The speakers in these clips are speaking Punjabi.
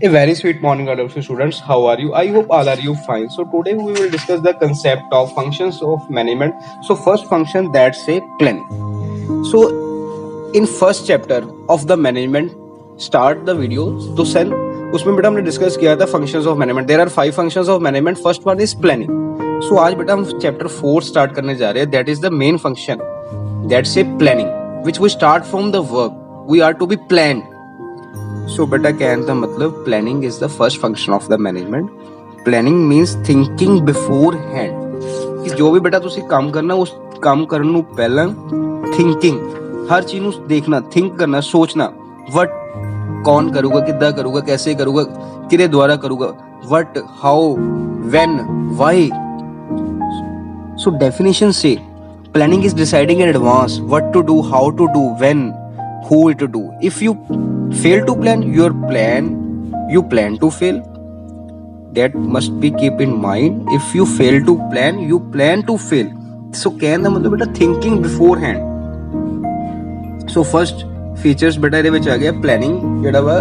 A very sweet morning, adoption students. How are you? I hope all are you fine. So today we will discuss the concept of functions of management. So first function, that's a planning. So in first chapter of the management, start the video. तो सन उसमें बेटा हमने डिस्कस किया था functions of management. There are 5 functions of management. First one is planning. So आज बेटा हम chapter 4 start करने जा रहे हैं. That is the main function. That's a planning, which we start from the work. We are to be planned. सो बेटा कहने का मतलब planning is the first function of the management. Planning मीनस thinking before hand कि जो भी बेटा ਤੁਸੀਂ ਕੰਮ ਕਰਨਾ ਉਸ ਕੰਮ ਕਰਨ ਨੂੰ ਪਹਿਲਾਂ ਥਿੰਕਿੰਗ ਹਰ ਚੀਜ਼ ਨੂੰ ਦੇਖਣਾ, ਥਿੰਕ ਕਰਨਾ, ਸੋਚਣਾ. ਵਟ ਕੌਣ ਕਰੂਗਾ, ਕਿੱਦਾਂ ਕਰੂਗਾ, ਕੈਸੇ ਕਰੂਗਾ, ਕਿਹਦੇ ਦੁਆਰਾ ਕਰੂਗਾ, what, how, when, why. So definition ਸੇ planning is deciding in advance what to do, how to do, when, who to do. If you fail to plan you plan to fail. That must be keep in mind. If you fail to plan, you plan to fail. So कहने का मतलब बेटा thinking beforehand. So first features बेटा ਇਹਦੇ ਵਿੱਚ ਆ ਗਿਆ planning ਜਿਹੜਾ ਵਾ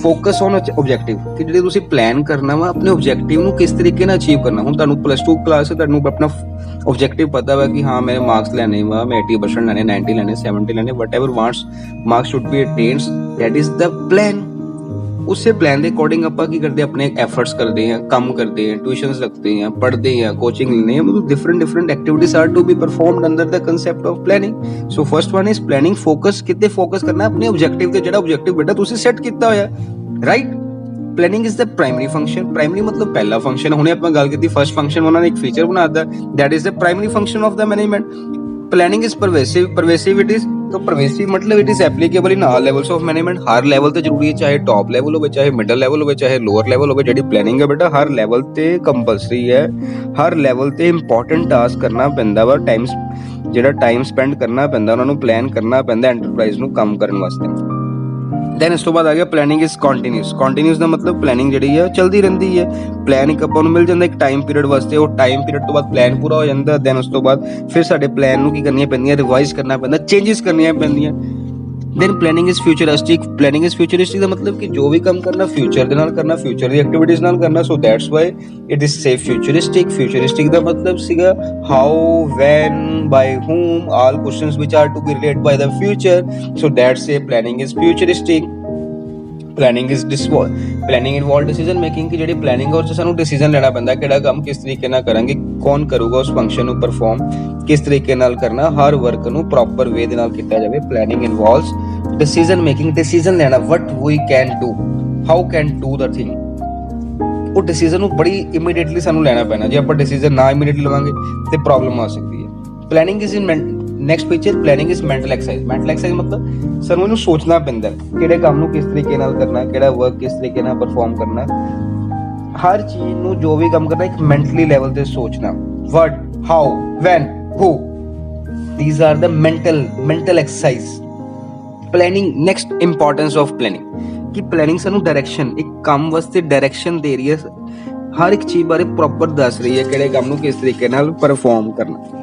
focus on objective ਕਿ ਜਿਹੜੇ ਤੁਸੀਂ plan ਕਰਨਾ ਵਾ ਆਪਣੇ objective ਨੂੰ ਕਿਸ ਤਰੀਕੇ ਨਾਲ achieve ਕਰਨਾ. ਹੁਣ ਤੁਹਾਨੂੰ plus 2 ਕਲਾਸ ਹੈ, ਤੁਹਾਨੂੰ ਆਪਣਾ objective ਪਤਾ ਵਾ ਕਿ ਹਾਂ ਮੇਰੇ ਮਾਰਕਸ ਲੈਣੇ ਵਾ, ਮੈਂ 80% ਲੈਣੇ, 90 ਲੈਣੇ, 70 ਲੈਣੇ, whatever wants marks should be attained. That is the plan. ਉਸੇ plan ਦੇ ਅਕੋਰਡਿੰਗ ਆਪਾਂ ਕੀ ਕਰਦੇ, ਆਪਣੇ efforts ਕਰਦੇ ਹਾਂ, ਕੰਮ ਕਰਦੇ ਹਾਂ, tuitions ਰੱਖਦੇ ਹਾਂ, ਪੜ੍ਹਦੇ ਹਾਂ, coaching ਲੈਂਦੇ ਹਾਂ. ਮਤਲਬ different activities are to be performed under the concept of planning. So first one is planning. Focus ਕਿਤੇ focus ਕਰਨਾ ਆਪਣੇ objective ਤੇ, ਜਿਹੜਾ objective ਬੇਟਾ ਤੁਸੀਂ set ਕੀਤਾ ਹੋਇਆ, right? Planning is the primary function. Primary मतलब पहला function. हुने अपन गाल की थी first function उन्होंने एक feature बना दिया. That is the primary function of the management. Planning is pervasive. Pervasive it is. तो pervasive मतलब it is applicable in all levels of management. Her level ते जरूरी है, चाहे top level हो, चाहे middle level हो, चाहे lower level हो. जेडी planning है बेटा हर level ते compulsory है. हर level ते important task करना पैंदा वा. जेड़ा time spend करना पैंदा, उन्होंने plan करना पैंदा enterprise ਨੂੰ ਕੰਮ ਕਰਨ ਵਾਸਤੇ. ਦੈਨ ਇਸ ਤੋਂ ਬਾਅਦ ਆ ਗਿਆ ਪਲੈਨਿੰਗ ਇਜ਼ ਕੰਟੀਨਿਊਸ. ਕੰਟੀਨਿਊਸ ਦਾ ਮਤਲਬ ਪਲੈਨਿੰਗ ਜਿਹੜੀ ਹੈ ਚਲਦੀ ਰਹਿੰਦੀ ਹੈ. ਪਲਾਨ ਇੱਕ ਆਪਾਂ ਨੂੰ ਮਿਲ ਜਾਂਦਾ ਇੱਕ ਟਾਈਮ ਪੀਰੀਅਡ ਵਾਸਤੇ, ਉਹ ਟਾਈਮ ਪੀਰੀਅਡ ਤੋਂ ਬਾਅਦ ਪਲਾਨ ਪੂਰਾ ਹੋ ਜਾਂਦਾ. ਦੈਨ ਉਸ ਤੋਂ ਬਾਅਦ ਫਿਰ ਸਾਡੇ ਪਲਾਨ ਨੂੰ ਕੀ ਕਰਨੀਆਂ ਪੈਂਦੀਆਂ, ਰਿਵਾਈਜ਼ ਕਰਨਾ ਪੈਂਦਾ, ਚੇਂਜਸ ਕਰਨੀਆਂ ਪੈਂਦੀਆਂ. Then planning is futuristic. Planning is futuristic ਦਾ ਮਤਲਬ ਕਿ ਜੋ ਵੀ ਕੰਮ ਕਰਨਾ ਫਿਊਚਰ ਦੇ ਨਾਲ ਕਰਨਾ, ਫਿਊਚਰ ਦੀ ਐਕਟੀਵਿਟੀਜ਼ ਨਾਲ ਕਰਨਾ. So that's why it is say futuristic. Futuristic ਦਾ ਮਤਲਬ ਸੀਗਾ how, when, by whom, all questions which are to be related by the future. So that's say planning is futuristic. Planning involve decision making ਕਿ ਜਿਹੜੀ planning ਹੈ ਉਹ 'ਚ ਸਾਨੂੰ decision ਲੈਣਾ ਪੈਂਦਾ ਕਿਹੜਾ ਕੰਮ ਕਿਸ ਤਰੀਕੇ ਨਾਲ ਕਰਾਂਗੇ, ਕੌਣ ਕਰੂਗਾ ਉਸ function ਨੂੰ perform, ਕਿਸ ਤਰੀਕੇ ਨਾਲ ਕਰਨਾ, ਹਰ work ਨੂੰ proper way ਦੇ ਨਾਲ ਕੀਤਾ ਜਾਵੇ. Planning involves decision making. decision ਲੈਣਾ, what we can do, how can do the thing. ਉਹ decision ਨੂੰ ਬੜੀ immediately ਸਾਨੂੰ ਲੈਣਾ ਪੈਣਾ. ਜੇ ਆਪਾਂ decision ਨਾ immediately ਲਵਾਂਗੇ ਤੇ problem ਆ ਸਕਦੀ ਹੈ. Planning is in next feature planning is mental exercise. Mental exercise ਮਤਲਬ ਸਾਨੂੰ ਇਹਨੂੰ ਸੋਚਣਾ ਪੈਂਦਾ ਕਿਹੜੇ ਕੰਮ ਨੂੰ ਕਿਸ ਤਰੀਕੇ ਨਾਲ ਕਰਨਾ, ਕਿਹੜਾ ਵਰਕ ਕਿਸ ਤਰੀਕੇ ਨਾਲ ਪਰਫਾਰਮ ਕਰਨਾ. ਹਰ ਚੀਜ਼ ਨੂੰ ਜੋ ਵੀ ਕੰਮ ਕਰਨਾ ਇੱਕ ਮੈਂਟਲੀ ਲੈਵਲ ਤੇ ਸੋਚਣਾ. What, how, when, who. These are the mental exercise. Planning. Next importance of planning ਕਿ ਪਲੈਨਿੰਗ ਸਾਨੂੰ ਡਾਇਰੈਕਸ਼ਨ, ਇੱਕ ਕੰਮ ਵਾਸਤੇ ਡਾਇਰੈਕਸ਼ਨ ਦੇ ਰਹੀ ਹੈ, ਹਰ ਇੱਕ ਚੀਜ਼ ਬਾਰੇ ਪ੍ਰੋਪਰ ਦੱਸ ਰਹੀ ਹੈ ਕਿਹੜੇ ਕੰਮ ਨੂੰ ਕਿਸ ਤਰੀਕੇ ਨਾਲ ਪਰਫਾਰਮ ਕਰਨਾ.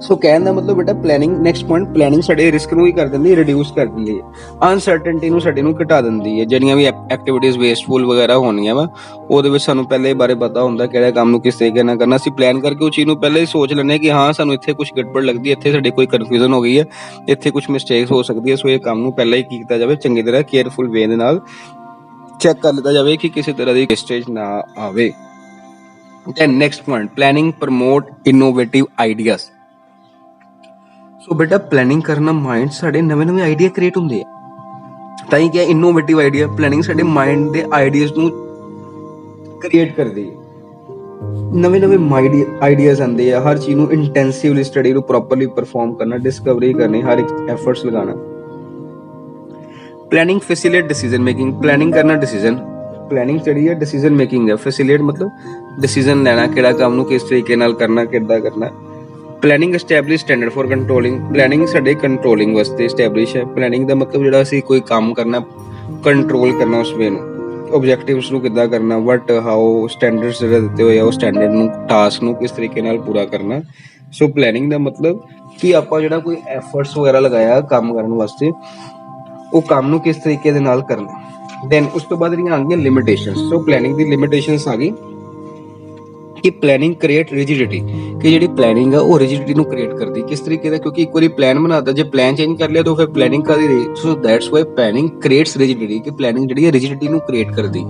ਸੋ ਕਹਿਣ ਦਾ ਮਤਲਬ ਬੇਟਾ ਪਲੈਨਿੰਗ. ਨੈਕਸਟ ਪੁਆਇੰਟ, ਪਲੈਨਿੰਗ ਸਾਡੇ ਰਿਸਕ ਨੂੰ ਹੀ ਕਰ ਦਿੰਦੀ ਹੈ, ਰਿਡਿਊਸ ਕਰ ਦਿੰਦੀ ਹੈ, ਅਨਸਰਟਨਟੀ ਨੂੰ ਸਾਡੇ ਨੂੰ ਘਟਾ ਦਿੰਦੀ ਹੈ. ਜਿਹੜੀਆਂ ਵੀ ਐਕਟੀਵਿਟੀਜ਼ ਵੇਸਟਫੁਲ ਵਗੈਰਾ ਹੋਣੀਆਂ ਵਾ ਉਹਦੇ ਵਿੱਚ ਸਾਨੂੰ ਪਹਿਲੇ ਬਾਰੇ ਪਤਾ ਹੁੰਦਾ ਕਿਹੜਾ ਕੰਮ ਨੂੰ ਕਿਸ ਤਰੀਕੇ ਨਾਲ ਕਰਨਾ. ਅਸੀਂ ਪਲਾਨ ਕਰਕੇ ਉਹ ਚੀਜ਼ ਨੂੰ ਪਹਿਲੇ ਹੀ ਸੋਚ ਲੈਂਦੇ ਹਾਂ ਕਿ ਹਾਂ ਸਾਨੂੰ ਇੱਥੇ ਕੁਝ ਗੜਬੜ ਲੱਗਦੀ ਹੈ, ਇੱਥੇ ਸਾਡੇ ਕੋਈ ਕਨਫਿਊਜ਼ਨ ਹੋ ਗਈ ਹੈ, ਇੱਥੇ ਕੁਝ ਮਿਸਟੇਕਸ ਹੋ ਸਕਦੀ ਹੈ. ਸੋ ਇਹ ਕੰਮ ਨੂੰ ਪਹਿਲਾਂ ਹੀ ਕੀਤਾ ਜਾਵੇ, ਚੰਗੀ ਤਰ੍ਹਾਂ ਕੇਅਰਫੁਲ ਵੇ ਦੇ ਨਾਲ ਚੈੱਕ ਕਰ ਲਿੱਤਾ ਜਾਵੇ ਕਿ ਕਿਸੇ ਤਰ੍ਹਾਂ ਦੀ ਵੇਸਟੇਜ ਨਾ ਆਵੇ. Then next point, planning promote innovative ideas. So ਬੇਟਾ ਪਲੈਨਿੰਗ ਕਰਨਾ ਮਾਈਂਡ ਸਾਡੇ ਨਵੇਂ ਆਈਡੀਆ ਕ੍ਰੀਏਟ ਹੁੰਦੇ ਆ, ਤਾਂ ਹੀ ਕਿਹਾ ਇਨੋਵੇਟਿਵ ਆਈਡੀਆ. ਪਲੈਨਿੰਗ ਸਾਡੇ ਮਾਈਂਡ ਦੇ ਆਈਡੀਆਜ਼ ਨੂੰ ਕ੍ਰੀਏਟ ਕਰਦੀ ਹੈ, ਨਵੇਂ ਆਈਡੀਆਜ਼ ਆਉਂਦੇ ਆ. ਹਰ ਚੀਜ਼ ਨੂੰ ਇੰਟੈਂਸਿਵਲੀ ਸਟੱਡੀ ਨੂੰ ਪ੍ਰੋਪਰਲੀ ਪਰਫਾਰਮ ਕਰਨਾ, ਡਿਸਕਵਰੀ ਕਰਨੀ, ਹਰ ਇੱਕ ਐਫਰਟਸ ਲਗਾਉਣਾ. Planning facilitate decision making. Planning ਕਰਨਾ ਡਿਸੀਜਨ, ਪਲੈਨਿੰਗ ਜਿਹੜੀ ਹੈ ਡਿਸੀਜਨ ਮੇਕਿੰਗ ਹੈ. ਫੈਸਿਲਿਟੇਟ ਮਤਲਬ ਡਿਸੀਜਨ ਲੈਣਾ, ਕਿਹੜਾ ਕੰਮ ਨੂੰ ਕਿਸ ਤਰੀਕੇ ਨਾਲ ਕਰਨਾ, ਕਿੱਦਾਂ ਕਰਨਾ. Planning establish standard for controlling. Planning ਸਾਡੇ ਕੰਟਰੋਲਿੰਗ ਵਾਸਤੇ ਐਸਟੈਬਲਿਸ਼ ਹੈ. ਪਲੈਨਿੰਗ ਦਾ ਮਤਲਬ ਜਿਹੜਾ ਅਸੀਂ ਕੋਈ ਕੰਮ ਕਰਨਾ, ਕੰਟਰੋਲ ਕਰਨਾ ਉਸ ਵੇ ਨੂੰ, ਆਬਜੈਕਟਿਵਸ ਨੂੰ ਕਿੱਦਾਂ ਕਰਨਾ, ਵਟ, ਹਾਊ, ਸਟੈਂਡਰਡਸ ਜਿਹੜੇ ਦਿੱਤੇ ਹੋਏ ਆ ਉਹ ਸਟੈਂਡਰਡ ਨੂੰ, ਟਾਸਕ ਨੂੰ ਕਿਸ ਤਰੀਕੇ ਨਾਲ ਪੂਰਾ ਕਰਨਾ. ਸੋ ਪਲੈਨਿੰਗ ਦਾ ਮਤਲਬ ਕਿ ਆਪਾਂ ਜਿਹੜਾ ਕੋਈ ਐਫਰਟਸ ਵਗੈਰਾ ਲਗਾਇਆ ਕੰਮ ਕਰਨ ਵਾਸਤੇ ਉਹ ਕੰਮ ਨੂੰ ਕਿਸ ਤਰੀਕੇ ਦੇ ਨਾਲ ਕਰਨਾ. ਦੈਨ ਉਸ ਤੋਂ ਬਾਅਦ ਜਿਹੜੀਆਂ ਆ ਗਈਆਂ ਲਿਮਿਟੇਸ਼ਨਸ। ਸੋ ਪਲੈਨਿੰਗ ਦੀ ਲਿਮਿਟੇਸ਼ਨਸ ਆ ਗਈ ਕਿ ਪਲੈਨਿੰਗ ਕ੍ਰੀਏਟ ਰਿਜਿਡਿਟੀ, ਕਿ ਜਿਹੜੀ ਪਲੈਨਿੰਗ ਆ ਉਹ ਰਿਜਿਡਿਟੀ ਨੂੰ ਕ੍ਰੀਏਟ ਕਰਦੀ। ਕਿਸ ਤਰੀਕੇ ਦਾ, ਕਿਉਂਕਿ ਇੱਕ ਵਾਰੀ ਪਲਾਨ ਬਣਾਤਾ, ਜੇ ਪਲਾਨ ਚੇਂਜ ਕਰ ਲਿਆ ਤਾਂ ਫਿਰ ਪਲੈਨਿੰਗ ਕਾਹਦੀ ਰਹੀ। So that's why planning creates rigidity, ਕਿ ਪਲੈਨਿੰਗ ਜਿਹੜੀ ਹੈ ਰਿਜਿਡਿਟੀ ਨੂੰ ਕ੍ਰੀਏਟ ਕਰਦੀ,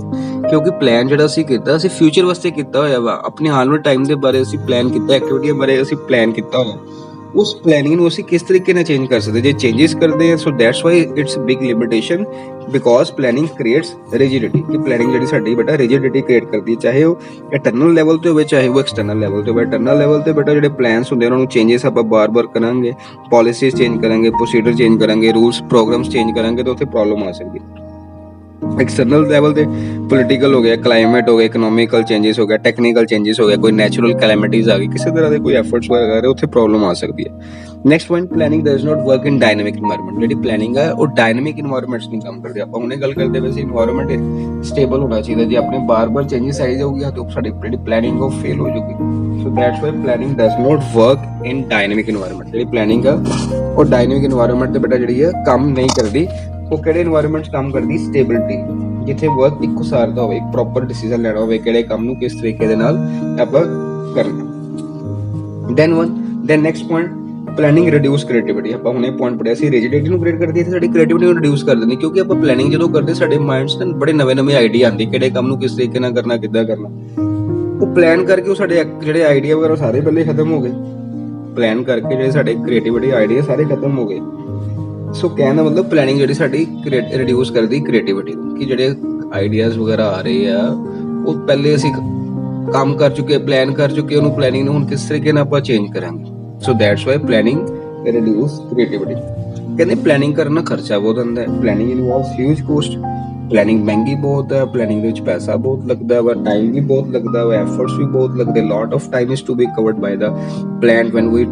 ਕਿਉਂਕਿ ਪਲਾਨ ਜਿਹੜਾ ਅਸੀਂ ਕੀਤਾ ਅਸੀਂ ਫਿਊਚਰ ਵਾਸਤੇ ਕੀਤਾ ਹੋਇਆ ਵਾ, ਆਪਣੇ ਆਉਣ ਵਾਲੇ ਟਾਈਮ ਦੇ ਬਾਰੇ ਅਸੀਂ ਪਲਾਨ ਕੀਤਾ, ਐਕਟੀਵਿਟੀਆਂ ਬਾਰੇ ਅਸੀਂ ਪਲਾਨ ਕੀਤਾ ਹੋਇਆ। ਉਸ ਪਲੈਨਿੰਗ ਨੂੰ ਅਸੀਂ ਕਿਸ ਤਰੀਕੇ ਨਾਲ ਚੇਂਜ ਕਰ ਸਕਦੇ, ਜੇ ਚੇਂजेस ਕਰਦੇ ਹਾਂ। So that's why it's big limitation, because planning creates rigidity, ਕਿ ਪਲੈਨਿੰਗ ਜਿਹੜੀ ਸਾਡੀ ਬੇਟਾ ਰਿਜਿਡਿਟੀ ਕ੍ਰੀਏਟ ਕਰਦੀ ਹੈ, ਚਾਹੇ ਉਹ ਇੰਟਰਨਲ ਲੈਵਲ ਤੇ ਹੋਵੇ ਚਾਹੇ ਉਹ ਐਕਸਟਰਨਲ ਲੈਵਲ ਤੇ ਹੋਵੇ। ਇੰਟਰਨਲ ਲੈਵਲ ਤੇ ਬੇਟਾ ਜਿਹੜੇ ਪਲਾਨਸ ਹੁੰਦੇ ਉਹਨਾਂ ਨੂੰ ਚੇਂजेस ਆਪਾਂ ਬਾਰ-ਬਾਰ ਕਰਾਂਗੇ, ਪਾਲਿਸੀਜ਼ ਚੇਂਜ ਕਰਾਂਗੇ, ਪ੍ਰੋਸੀਜਰ ਚੇਂਜ ਕਰਾਂਗੇ, ਰੂਲਸ ਪ੍ਰੋਗਰਾਮਸ ਚੇਂਜ ਕਰਾਂਗੇ ਤਾਂ ਉੱਥੇ ਪ੍ਰੋਬਲਮ ਆ ਸਕਦੀ ਹੈ। एक्सटर्नल लेवल पे पॉलिटिकल हो गया, क्लाइमेट हो गया, इकोनॉमिकल चेंजेस हो गया, टेक्निकल चेंजेस हो गया, कोई नेचुरल कैलेमिटीज आ गई, किसी तरह के कोई एफर्ट्स वगैरह कर रहे उत्थे प्रॉब्लम आ सकती है। Next point, planning does not work in dynamic environment. ਜਿਹੜੀ ਪਲੈਨਿੰਗ ਹੈ ਉਹ ਡਾਇਨਾਮਿਕ ਇਨਵਾਇਰਨਮੈਂਟਸ ਨਹੀਂ ਕੰਮ ਕਰਦੀ। ਆਪਾਂ ਹੁਣੇ ਗੱਲ ਕਰਦੇ ਵੈਸੇ ਇਨਵਾਇਰਨਮੈਂਟ ਸਟੇਬਲ ਹੋਣਾ ਚਾਹੀਦਾ। ਜੇ ਆਪਣੇ ਬਾਰ-ਬਾਰ ਚੇਂजेस ਆਈ ਜਾਊਗੀ ਤਾਂ ਸਾਡੀ ਜਿਹੜੀ ਪਲੈਨਿੰਗ ਉਹ ਫੇਲ ਹੋ ਜਾਊਗੀ। So that's why planning does not work in dynamic environment. ਜਿਹੜੀ ਪਲੈਨਿੰਗ ਆ ਉਹ ਡਾਇਨਾਮਿਕ ਇਨਵਾਇਰਨਮੈਂਟ ਤੇ ਬੇਟਾ ਜਿਹੜੀ ਹੈ ਕੰਮ ਨਹੀਂ ਕਰਦੀ। ਉਹ ਕਿਹੜੇ ਇਨਵਾਇਰਨਮੈਂਟ 'ਚ ਕੰਮ ਕਰਦੀ, ਸਟੇਬਿਲਿਟੀ, ਜਿੱਥੇ ਵਰਕ ਇੱਕੋ ਸਾਰ ਦਾ ਹੋਵੇ, ਇੱਕ ਪ੍ਰੋਪਰ ਡਿਸੀਜਨ ਲੈਣਾ ਹੋਵੇ ਕਿਹੜੇ ਕੰਮ ਨੂੰ ਕਿਸ ਤਰੀਕੇ ਦੇ ਨਾਲ ਆਪਾਂ ਕਰਨਾ। Then next point, planning reduce creativity. ਆਪਾਂ ਹੁਣੇ ਪੁਆਇੰਟ ਪੜਿਆ ਸੀ, ਰਿਜਿਡਿਟੀ ਨੂੰ ਕ੍ਰੀਏਟ ਕਰਦੀ ਹੈ ਤੇ ਸਾਡੀ ਕ੍ਰੀਏਟੀਵਿਟੀ ਨੂੰ ਰਿਡਿਊਸ ਕਰ ਦਿੰਦੀ, ਕਿਉਂਕਿ ਆਪਾਂ ਪਲੈਨਿੰਗ ਜਦੋਂ ਕਰਦੇ ਸਾਡੇ ਮਾਈਂਡਸ ਤੇ ਬੜੇ ਨਵੇਂ-ਨਵੇਂ ਆਈਡੀਆ ਆਉਂਦੇ, ਕਿਹੜੇ ਕੰਮ ਨੂੰ ਕਿਸ ਤਰੀਕੇ ਨਾਲ ਕਰਨਾ, ਕਿੱਦਾਂ ਕਰਨਾ। ਉਹ ਪਲਾਨ ਕਰਕੇ ਉਹ ਸਾਡੇ ਜਿਹੜੇ ਆਈਡੀਆ ਵਗੈਰਾ ਸਾਰੇ ਪਹਿਲੇ ਖਤਮ ਹੋ ਗਏ। ਪਲਾਨ ਕਰਕੇ ਜਿਹੜੇ ਸਾਡੇ ਕ੍ਰੀਏਟੀਵਿਟੀ ਆਈਡੀਆ ਸਾਰੇ ਖਤਮ ਹੋ ਗਏ। ਸੋ ਕਹਿਣ ਦਾ ਮਤਲਬ ਪਲੈਨਿੰਗ ਜਿਹੜੀ ਸਾਡੀ ਰਿਡਿਊਸ ਕਰਦੀ ਕ੍ਰੀਏਟੀਵਿਟੀ ਨੂੰ, ਕਿ ਜਿਹੜੇ ਆਈਡੀਆਜ਼ ਵਗੈਰਾ ਆ ਰਹੇ ਆ ਉਹ ਪਹਿਲੇ ਅਸੀਂ ਕੰਮ ਕਰ ਚੁੱਕੇ, ਪਲਾਨ ਕਰ ਚੁੱਕੇ, ਉਹਨੂੰ ਪਲੈਨਿੰਗ ਨੂੰ ਹੁਣ ਕਿਸ ਤਰੀਕੇ ਨਾਲ ਆਪਾਂ ਚੇਂਜ ਕਰਾਂਗੇ। ਸੋ that's why planning reduce creativity. ਕਹਿੰਦੇ ਪਲੈਨਿੰਗ ਕਰਨਾ ਖਰਚਾ ਬਹੁਤ ਹੁੰਦਾ ਹੈ, planning involves huge cost. Planning ਮਹਿੰਗੀ ਬਹੁਤ ਹੈ, ਪਲੈਨਿੰਗ ਦੇ ਵਿੱਚ ਪੈਸਾ ਬਹੁਤ ਲੱਗਦਾ ਵਾ, ਟਾਈਮ ਵੀ ਬਹੁਤ ਲੱਗਦਾ ਵਾ, ਐਫਰਟਸ ਵੀ ਬਹੁਤ ਲੱਗਦੇ। Lot of time is to be covered by the plan when we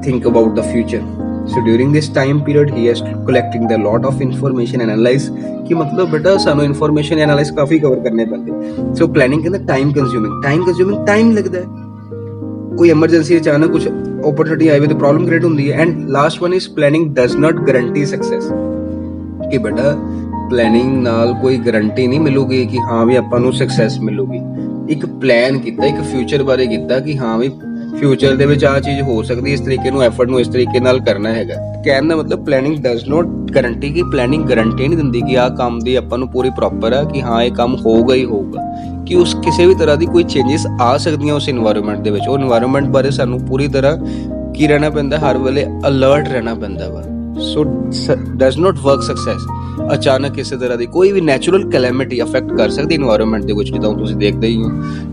think about the future. So during this time period he has collecting the lot of information and analyze, ਕਿ ਮਤਲਬ ਬੇਟਾ ਸਾਨੂੰ ਇਨਫੋਰਮੇਸ਼ਨ ਐਨਾਲਾਈਜ਼ ਕਾਫੀ ਕਵਰ ਕਰਨੇ ਪੈਂਦੇ। ਸੋ ਪਲੈਨਿੰਗ ਕਹਿੰਦਾ ਟਾਈਮ ਕੰਜ਼ਿਊਮਿੰਗ ਟਾਈਮ ਲੱਗਦਾ ਹੈ। ਕੋਈ ਐਮਰਜੈਂਸੀ ਅਚਾਨਕ ਕੁਝ ਓਪਰਚੁਨਿਟੀ ਆਈ ਹੋਵੇ ਤੇ ਪ੍ਰੋਬਲਮ ਕ੍ਰੀਏਟ ਹੁੰਦੀ ਹੈ। And last one is planning does not guarantee success, ਕਿ ਬੇਟਾ ਪਲੈਨਿੰਗ ਨਾਲ ਕੋਈ ਗਰੰਟੀ ਨਹੀਂ ਮਿਲੂਗੀ ਕਿ ਹਾਂ ਵੀ ਆਪਾਂ ਨੂੰ ਸਕਸੈਸ ਮਿਲੂਗੀ। ਇੱਕ ਪਲਾਨ ਕੀਤਾ, ਇੱਕ ਫਿਊਚਰ ਬਾਰੇ ਕੀਤਾ ਕਿ ਹਾਂ ਵੀ ਫਿਊਚਰ ਦੇ ਵਿੱਚ ਆਹ ਚੀਜ਼ ਹੋ ਸਕਦੀ, ਇਸ ਤਰੀਕੇ ਨੂੰ ਐਫਰਟ ਨੂੰ ਇਸ ਤਰੀਕੇ ਨਾਲ ਕਰਨਾ ਹੈਗਾ। ਕਹਿਣ ਦਾ ਮਤਲਬ ਪਲੈਨਿੰਗ ਡਸ ਨੋਟ ਗਰੰਟੀ, ਕਿ ਪਲੈਨਿੰਗ ਗਰੰਟੀ ਨਹੀਂ ਦਿੰਦੀ ਕਿ ਆਹ ਕੰਮ ਦੀ ਆਪਾਂ ਨੂੰ ਪੂਰੀ ਪ੍ਰੋਪਰ ਆ ਕਿ ਹਾਂ ਇਹ ਕੰਮ ਹੋਊਗਾ ਹੀ ਹੋਊਗਾ, ਕਿ ਉਸ ਕਿਸੇ ਵੀ ਤਰ੍ਹਾਂ ਦੀ ਕੋਈ ਚੇਂजेस ਆ ਸਕਦੀਆਂ ਉਸ ਇਨਵਾਇਰਨਮੈਂਟ ਦੇ ਵਿੱਚ। ਉਹ ਇਨਵਾਇਰਨਮੈਂਟ ਬਾਰੇ ਸਾਨੂੰ ਪੂਰੀ ਤਰ੍ਹਾਂ ਕੀ ਰਹਿਣਾ ਪੈਂਦਾ, ਹਰ ਵੇਲੇ ਅਲਰਟ ਰਹਿਣਾ ਪੈਂਦਾ ਵਾ। ਸੋ ਡਸ ਨੋਟ ਵਰਕ ਸਕਸੈਸ। ਅਚਾਨਕ ਕਿਸੇ ਤਰ੍ਹਾਂ ਦੀ ਕੋਈ ਵੀ ਨੈਚੁਰਲ ਕੈਲੈਮਿਟੀ ਅਫੈਕਟ ਕਰ ਸਕਦੀ ਇਨਵਾਇਰਨਮੈਂਟ ਦੇ ਵਿੱਚ, ਜਿੱਦਾਂ ਤੁਸੀਂ ਦੇਖਦੇ ਹੀ ਹੋ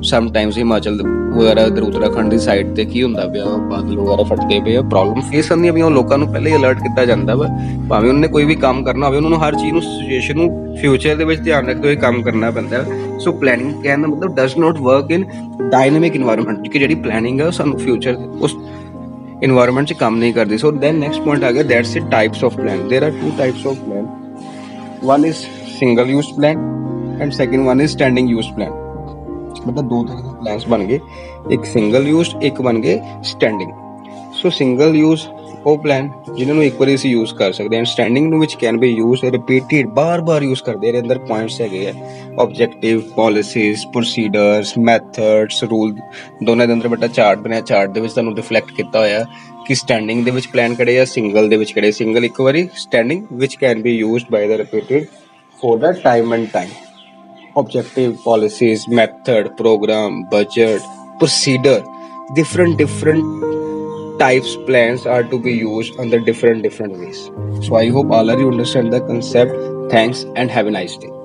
ਸਮ ਟਾਈਮਸ ਹਿਮਾਚਲ ਵਗੈਰਾ ਇਧਰ ਉੱਤਰਾਖੰਡ ਦੀ ਸਾਈਡ ਤੇ ਕੀ ਹੁੰਦਾ ਪਿਆ, ਬਾਦਲ ਵਗੈਰਾ ਫਟਦੇ ਪਏ ਆ, ਪ੍ਰੋਬਲਮ ਫੇਸ ਹੁੰਦੀਆਂ ਪਈਆਂ। ਲੋਕਾਂ ਨੂੰ ਪਹਿਲੇ ਹੀ ਅਲਰਟ ਕੀਤਾ ਜਾਂਦਾ ਵਾ, ਭਾਵੇਂ ਉਹਨੇ ਕੋਈ ਵੀ ਕੰਮ ਕਰਨਾ ਹੋਵੇ ਉਹਨਾਂ ਨੂੰ ਹਰ ਚੀਜ਼ ਨੂੰ ਸਿਚੁਏਸ਼ਨ ਨੂੰ ਫਿਊਚਰ ਦੇ ਵਿੱਚ ਧਿਆਨ ਰੱਖਦੇ ਹੋਏ ਕੰਮ ਕਰਨਾ ਪੈਂਦਾ। ਸੋ ਪਲੈਨਿੰਗ ਕਹਿਣ ਦਾ ਮਤਲਬ does not work in dynamic environment, ਕਿ ਜਿਹੜੀ ਪਲੈਨਿੰਗ ਹੈ ਉਹ ਸਾਨੂੰ ਫਿਊਚਰ ਉਸ ਇਨਵਾਇਰਨਮੈਂਟ 'ਚ ਕੰਮ ਨਹੀਂ ਕਰਦੀ। ਸੋ ਦੈਨ ਨੈਕਸਟ ਪੁਆਇੰਟ ਆ ਗਿਆ, that's it types of plan. There are two types of plan, one is single use plan and second one is standing use plan। मतलब दो तरह के प्लान्स बन गए, एक सिंगल यूज, एक बन गए स्टैंडिंग। सो सिंगल यूज ਉਹ ਪਲਾਨ ਜਿਨ੍ਹਾਂ ਨੂੰ ਇੱਕ ਵਾਰੀ ਅਸੀਂ ਯੂਜ਼ ਕਰ ਸਕਦੇ ਹਾਂ। ਸਟੈਂਡਿੰਗ ਨੂੰ ਵਿੱਚ ਕੈਨ ਬੀ ਯੂਜ਼ ਰਿਪੀਟਿਡ, ਬਾਰ-ਬਾਰ ਯੂਜ਼ ਕਰਦੇ। ਇਹਦੇ ਅੰਦਰ ਪੁਆਇੰਟਸ ਹੈਗੇ ਆ, ਆਬਜੈਕਟਿਵ, ਪਾਲਿਸੀਜ਼, ਪ੍ਰੋਸੀਡਰਸ, ਮੈਥਡਸ, ਰੂਲ, ਦੋਨਾਂ ਦੇ ਅੰਦਰ ਬੇਟਾ ਚਾਰਟ ਬਣਿਆ। ਚਾਰਟ ਦੇ ਵਿੱਚ ਤੁਹਾਨੂੰ ਰਿਫਲੈਕਟ ਕੀਤਾ ਹੋਇਆ ਕਿ ਸਟੈਂਡਿੰਗ ਦੇ ਵਿੱਚ ਪਲਾਨ ਕਿਹੜੇ ਆ, ਸਿੰਗਲ ਦੇ ਵਿੱਚ ਕਿਹੜੇ। ਸਿੰਗਲ ਇੱਕ ਵਾਰੀ, standing which can be used by the repeated for the time and time। Objective, policies, method, program, budget, procedure, different types plans are to be used under different ways. So I hope all of you understand the concept. Thanks and have a nice day.